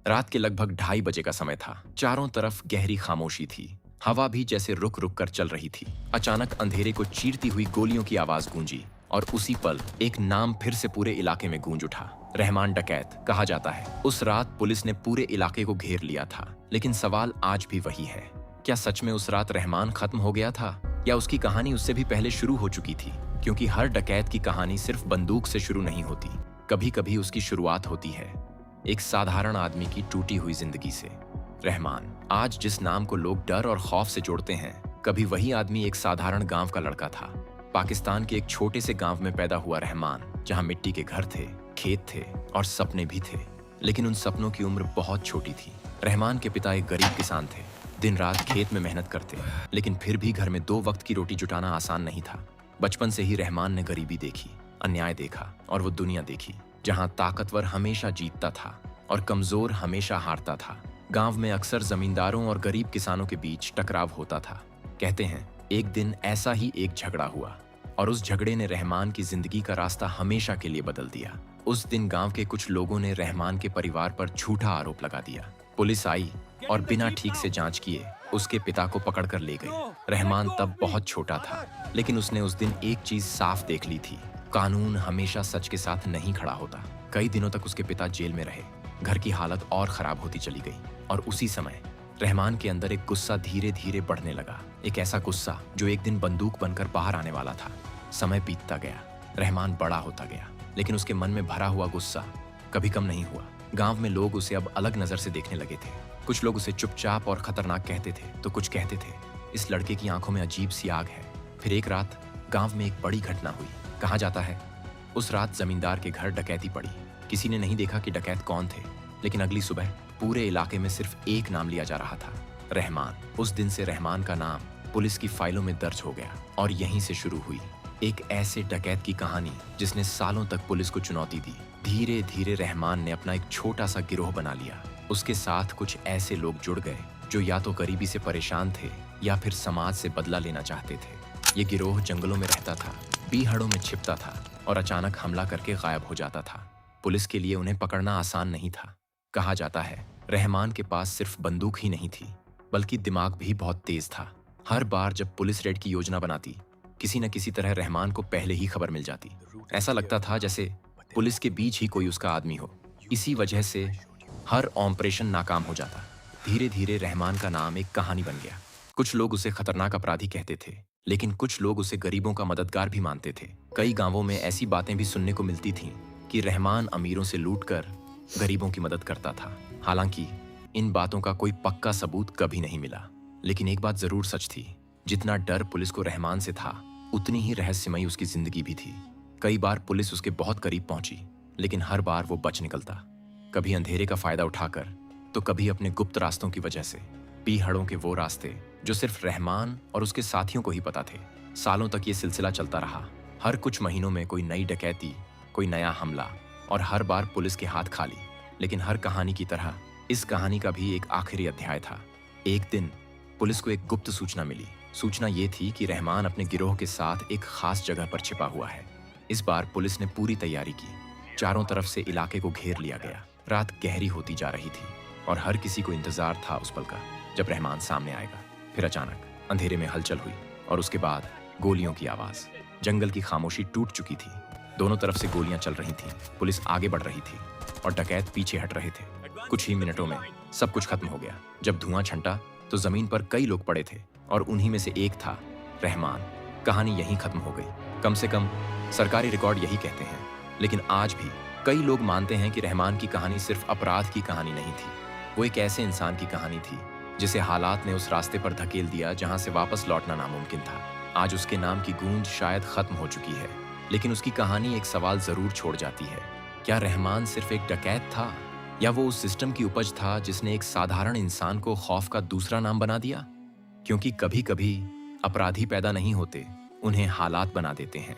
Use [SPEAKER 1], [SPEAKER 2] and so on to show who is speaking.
[SPEAKER 1] रात के लगभग 2:30 बजे का समय था। चारों तरफ गहरी खामोशी थी। हवा भी जैसे रुक रुक कर चल रही थी। अचानक अंधेरे को चीरती हुई गोलियों की आवाज गूंजी और उसी पल एक नाम फिर से पूरे इलाके में गूंज उठा। रहमान डकैत कहा जाता है। उस रात पुलिस ने पूरे इलाके को घेर लिया था, लेकिन सवाल आज भी वही है, क्या सच में उस रात रहमान खत्म हो गया था या उसकी कहानी उससे भी पहले शुरू हो चुकी थी? क्योंकि हर डकैत की कहानी सिर्फ बंदूक से शुरू नहीं होती। कभी कभी उसकी शुरुआत होती है एक साधारण आदमी की टूटी हुई जिंदगी से। रहमान, आज जिस नाम को लोग डर और खौफ से जोड़ते हैं, कभी वही आदमी एक साधारण गांव का लड़का था। पाकिस्तान के एक छोटे से गांव में पैदा हुआ रहमान, जहां मिट्टी के घर थे, खेत थे और सपने भी थे, लेकिन उन सपनों की उम्र बहुत छोटी थी। रहमान के पिता एक गरीब किसान थे। दिन रात खेत में मेहनत करते, लेकिन फिर भी घर में 2 वक्त की रोटी जुटाना आसान नहीं था। बचपन से ही रहमान ने गरीबी देखी, अन्याय देखा और वो दुनिया देखी जहां ताकतवर हमेशा जीतता था और कमजोर हमेशा हारता था। गांव में अक्सर जमींदारों और गरीब किसानों के बीच टकराव होता था। कहते हैं एक दिन ऐसा ही एक झगड़ा हुआ और उस झगड़े ने रहमान की जिंदगी का रास्ता हमेशा के लिए बदल दिया। उस दिन गांव के कुछ लोगों ने रहमान के परिवार पर झूठा आरोप लगा दिया। पुलिस आई और बिना ठीक से जांच किए उसके पिता को पकड़कर ले गई। रहमान तब बहुत छोटा था, लेकिन उसने उस दिन एक चीज साफ देख ली थी, कानून हमेशा सच के साथ नहीं खड़ा होता। कई दिनों तक उसके पिता जेल में रहे। घर की हालत और खराब होती चली गई और उसी समय रहमान के अंदर एक गुस्सा धीरे धीरे बढ़ने लगा। एक ऐसा गुस्सा जो एक दिन बंदूक बनकर बाहर आने वाला था। समय बीतता गया, रहमान बड़ा होता गया, लेकिन उसके मन में भरा हुआ गुस्सा कभी कम नहीं हुआ। गांव में लोग उसे अब अलग नजर से देखने लगे थे। कुछ लोग उसे चुपचाप और खतरनाक कहते थे, तो कुछ कहते थे इस लड़के की आंखों में अजीब सी आग है। फिर एक रात गांव में एक बड़ी घटना हुई। कहा जाता है उस रात जमींदार के घर डकैती पड़ी। किसी ने नहीं देखा कि डकैत कौन थे, लेकिन अगली सुबह पूरे इलाके में सिर्फ एक नाम लिया जा रहा था, रहमान। उस दिन से रहमान का नाम पुलिस की फाइलों में दर्ज हो गया और यहीं से शुरू हुई एक ऐसे डकैत की कहानी जिसने सालों तक पुलिस को चुनौती दी। धीरे धीरे रहमान ने अपना एक छोटा सा गिरोह बना लिया। उसके साथ कुछ ऐसे लोग जुड़ गए जो या तो गरीबी से परेशान थे या फिर समाज से बदला लेना चाहते थे। ये गिरोह जंगलों में रहता था, पीहड़ों में छिपता था और अचानक हमला करके गायब हो जाता था। पुलिस के लिए उन्हें पकड़ना आसान नहीं था। कहा जाता है रहमान के पास सिर्फ बंदूक ही नहीं थी, बल्कि दिमाग भी बहुत तेज था। हर बार जब पुलिस रेड की योजना बनाती, किसी न किसी तरह रहमान को पहले ही खबर मिल जाती। ऐसा लगता था जैसे पुलिस के बीच ही कोई उसका आदमी हो। इसी वजह से हर ऑपरेशन नाकाम हो जाता। धीरे धीरे रहमान का नाम एक कहानी बन गया। कुछ लोग उसे खतरनाक अपराधी कहते थे, लेकिन कुछ लोग उसे गरीबों का मददगार भी मानते थे। कई गांवों में ऐसी बातें भी सुनने को मिलती थीं कि रहमान अमीरों से लूटकर गरीबों की मदद करता था। हालांकि इन बातों का कोई पक्का सबूत कभी नहीं मिला, लेकिन एक बात जरूर सच थी, जितना डर पुलिस को रहमान से था, उतनी ही रहस्यमयी उसकी जिंदगी भी थी। कई बार पुलिस उसके बहुत करीब पहुंची, लेकिन हर बार वो बच निकलता, कभी अंधेरे का फायदा उठाकर, तो कभी अपने गुप्त रास्तों की वजह से। पीहड़ों के वो रास्ते जो सिर्फ रहमान और उसके साथियों को ही पता थे। सालों तक ये सिलसिला चलता रहा। हर कुछ महीनों में कोई नई डकैती, कोई नया हमला और हर बार पुलिस के हाथ खाली। लेकिन हर कहानी की तरह इस कहानी का भी एक आखिरी अध्याय था। एक दिन पुलिस को एक गुप्त सूचना मिली। सूचना ये थी कि रहमान अपने गिरोह के साथ एक खास जगह पर छिपा हुआ है। इस बार पुलिस ने पूरी तैयारी की। चारों तरफ से इलाके को घेर लिया गया। रात गहरी होती जा रही थी और हर किसी को इंतजार था उस पल का जब रहमान सामने आएगा। फिर अचानक अंधेरे में हलचल हुई और उसके बाद गोलियों की आवाज। जंगल की खामोशी टूट चुकी थी। दोनों तरफ से गोलियां चल रही थीं। पुलिस आगे बढ़ रही थी और डकैत पीछे हट रहे थे। कुछ ही मिनटों में सब कुछ खत्म हो गया। जब धुआं छंटा तो जमीन पर कई लोग पड़े थे और उन्हीं में से एक था रहमान। कहानी यहीं खत्म हो गई। कम से कम सरकारी रिकॉर्ड यही कहते हैं। लेकिन आज भी कई लोग मानते हैं कि रहमान की कहानी सिर्फ अपराध की कहानी नहीं थी। वो एक ऐसे इंसान की कहानी थी जिसे हालात ने उस रास्ते पर धकेल दिया जहां से वापस लौटना नामुमकिन था। आज उसके नाम की गूंज शायद खत्म हो चुकी है, लेकिन उसकी कहानी एक सवाल जरूर छोड़ जाती है। क्या रहमान सिर्फ एक डकैत था, या वो उस सिस्टम की उपज था जिसने एक साधारण इंसान को खौफ का दूसरा नाम बना दिया? क्योंकि कभी कभी अपराधी पैदा नहीं होते, उन्हें हालात बना देते हैं।